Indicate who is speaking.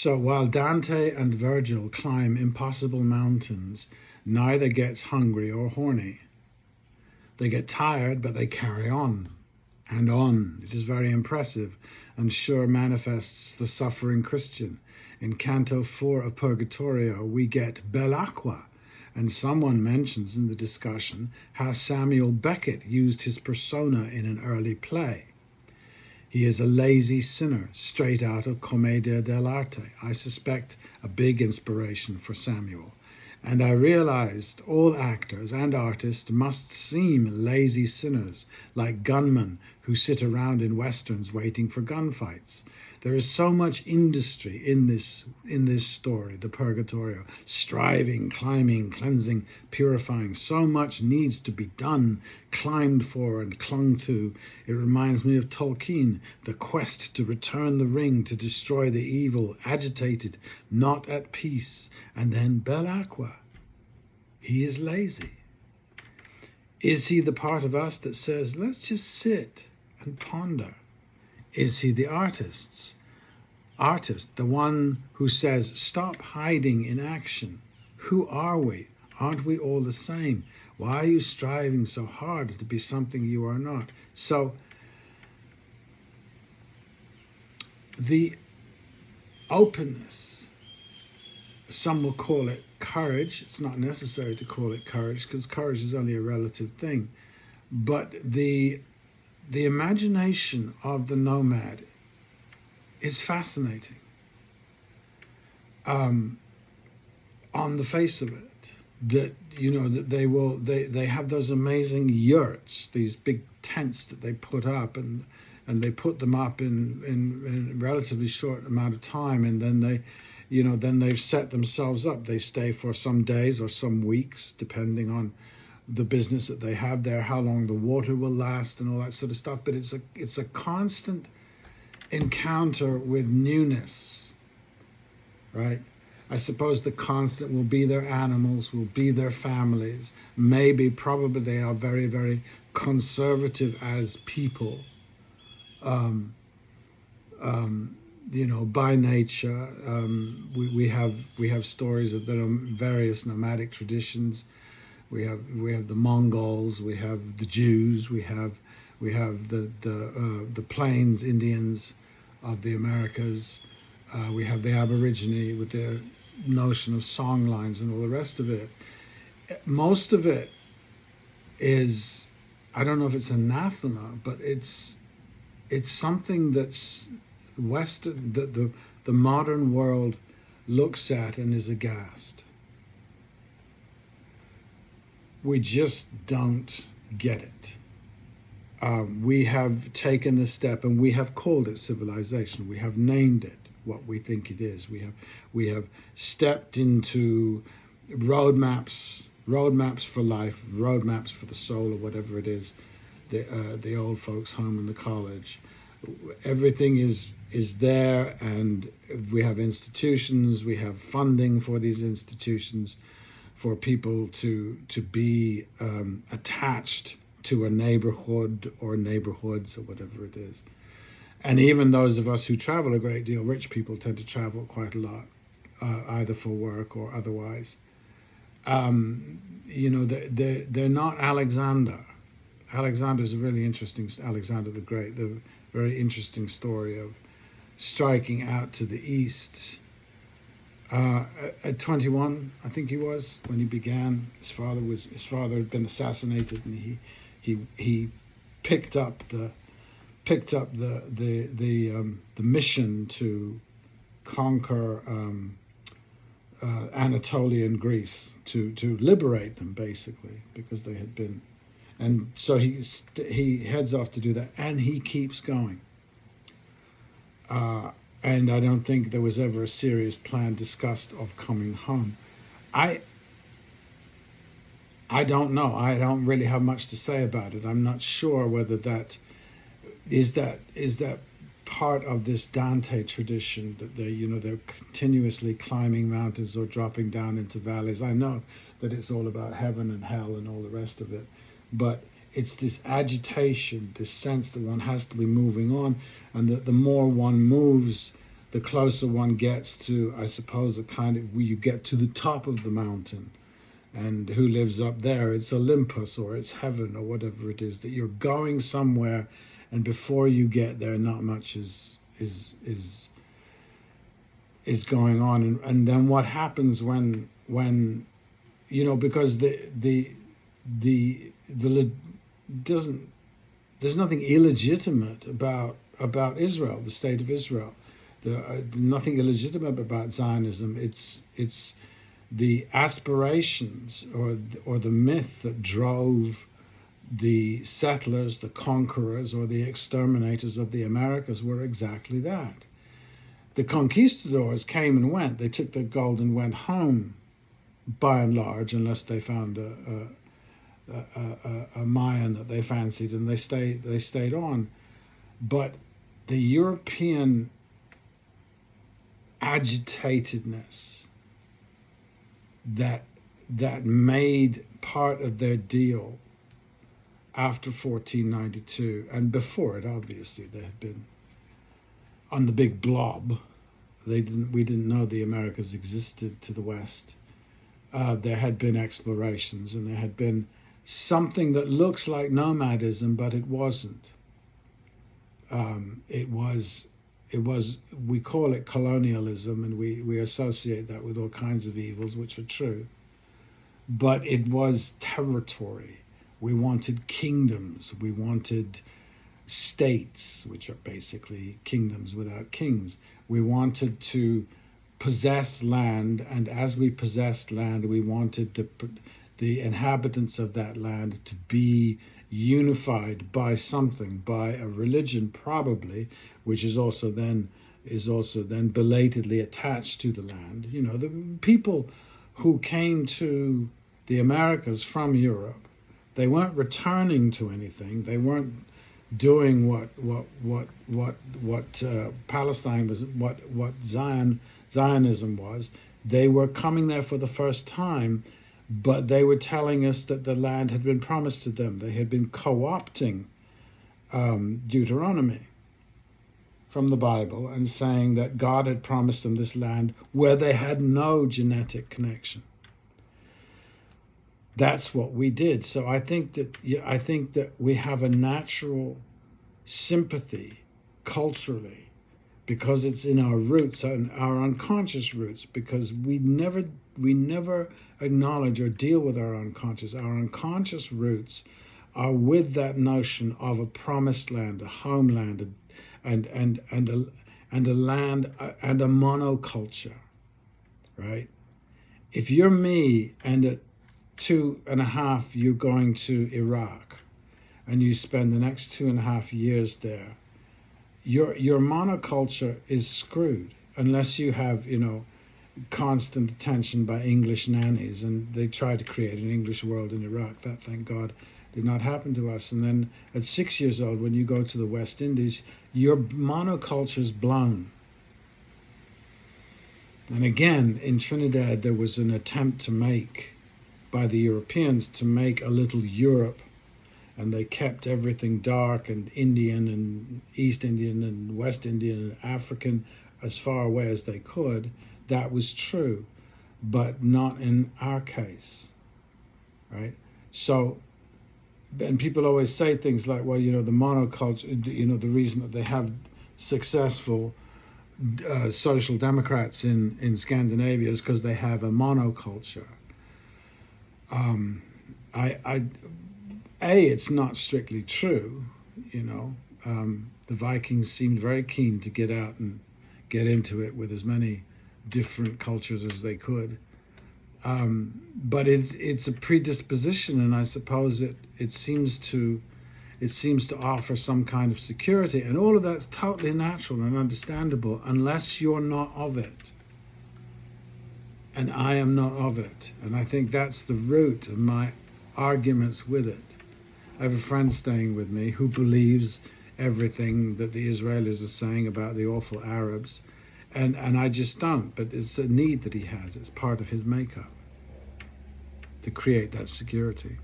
Speaker 1: So while Dante and Virgil climb impossible mountains, neither gets hungry or horny. They get tired, but they carry on and on. It is very impressive and sure manifests the suffering Christian. In Canto 4 of Purgatorio, we get Belacqua, and someone mentions in the discussion how Samuel Beckett used his persona in an early play. He is a lazy sinner, straight out of Commedia dell'arte. I suspect a big inspiration for Samuel. And I realized all actors and artists must seem lazy sinners, like gunmen who sit around in westerns waiting for gunfights. There is so much industry in this story, the Purgatorio, striving, climbing, cleansing, purifying. So much needs to be done, climbed for, and clung to. It reminds me of Tolkien, the quest to return the ring, to destroy the evil, agitated, not at peace. And then Belacqua. He is lazy. Is he the part of us that says, let's just sit and ponder? Is he the artist, the one who says, stop hiding in action? Who are we? Aren't we all the same? Why are you striving so hard to be something you are not? So the openness, some will call it courage. It's not necessary to call it courage because courage is only a relative thing. But the imagination of the nomad is fascinating on the face of it. That, you know, that they have those amazing yurts, these big tents that they put up, and they put them up in a relatively short amount of time, and then they've set themselves up. They stay for some days or some weeks, depending on the business that they have there, how long the water will last, and all that sort of stuff. But it's a constant encounter with newness, right? I suppose the constant will be their animals, will be their families. Probably they are very, very conservative as people, by nature. We have stories of their various nomadic traditions. We have the Mongols, we have the Jews, we have the Plains Indians of the Americas. We have the Aborigine with their notion of song lines and all the rest of it. Most of it is, I don't know if it's anathema, but it's something that's Western, that the modern world looks at and is aghast. We just don't get it. We have taken the step and we have called it civilization. We have named it what we think it is. We have stepped into roadmaps for life, roadmaps for the soul, or whatever it is, the old folks' home and the college. Everything is there, and we have institutions, we have funding for these institutions, for people to be attached to a neighborhood or neighborhoods or whatever it is. And even those of us who travel a great deal, rich people tend to travel quite a lot, either for work or otherwise. They're not Alexander. Alexander's a really interesting, Alexander the Great, the very interesting story of striking out to the east. At 21, I think he was, when he began. His father had been assassinated, and he picked up the mission to conquer Anatolian Greece, to liberate them, basically, because they had been. And so he heads off to do that, and he keeps going. And I don't think there was ever a serious plan discussed of coming home. I don't know. I don't really have much to say about it. I'm not sure whether that is part of this Dante tradition, that they're continuously climbing mountains or dropping down into valleys. I know that it's all about heaven and hell and all the rest of it, but it's this agitation, this sense that one has to be moving on, and that the more one moves, the closer one gets to, I suppose, a kind of where you get to the top of the mountain. And who lives up there? It's Olympus or it's heaven or whatever it is, that you're going somewhere, and before you get there, not much is going on. And then what happens when because the doesn't there's nothing illegitimate about Israel, the state of Israel. Nothing illegitimate about Zionism. It's the aspirations or the myth that drove the settlers, the conquerors, or the exterminators of the Americas were exactly that. The conquistadors came and went. They took their gold and went home, by and large, unless they found a Mayan that they fancied, and they stayed on. But the European agitatedness that made part of their deal after 1492, and before it, obviously, they had been on the big blob. We didn't know the Americas existed to the west. There had been explorations, and there had been something that looks like nomadism, but it wasn't. It was, we call it colonialism, and we associate that with all kinds of evils, which are true. But it was territory. We wanted kingdoms. We wanted states, which are basically kingdoms without kings. We wanted to possess land, and as we possessed land, we wanted the inhabitants of that land to be unified by something, by a religion probably, which is also then belatedly attached to the land. You know, the people who came to the Americas from Europe, they weren't returning to anything. They weren't doing what Palestine was, what Zionism was. They were coming there for the first time, but they were telling us that the land had been promised to them. They had been co-opting Deuteronomy from the Bible and saying that God had promised them this land where they had no genetic connection. That's what we did. So I think that we have a natural sympathy culturally, because it's in our roots, and our unconscious roots, because we never acknowledge or deal with our unconscious. Our unconscious roots are with that notion of a promised land, a homeland, and a land and a monoculture, right? If you're me and at 2.5 you're going to Iraq, and you spend the next 2.5 years there, your monoculture is screwed unless you have, constant attention by English nannies, and they tried to create an English world in Iraq. That, thank God, did not happen to us. And then at 6 years old, when you go to the West Indies, your monoculture's blown. And again, in Trinidad, there was an attempt to make, by the Europeans, to make a little Europe, and they kept everything dark and Indian and East Indian and West Indian and African as far away as they could. That was true, but not in our case, right? So, and people always say things like, well, the monoculture, the reason that they have successful social democrats in Scandinavia is because they have a monoculture. It's not strictly true, The Vikings seemed very keen to get out and get into it with as many different cultures as they could. But it's a predisposition, and I suppose it seems to offer some kind of security, and all of that's totally natural and understandable unless you're not of it. And I am not of it. And I think that's the root of my arguments with it. I have a friend staying with me who believes everything that the Israelis are saying about the awful Arabs. And I just don't. But it's a need that he has. It's part of his makeup to create that security.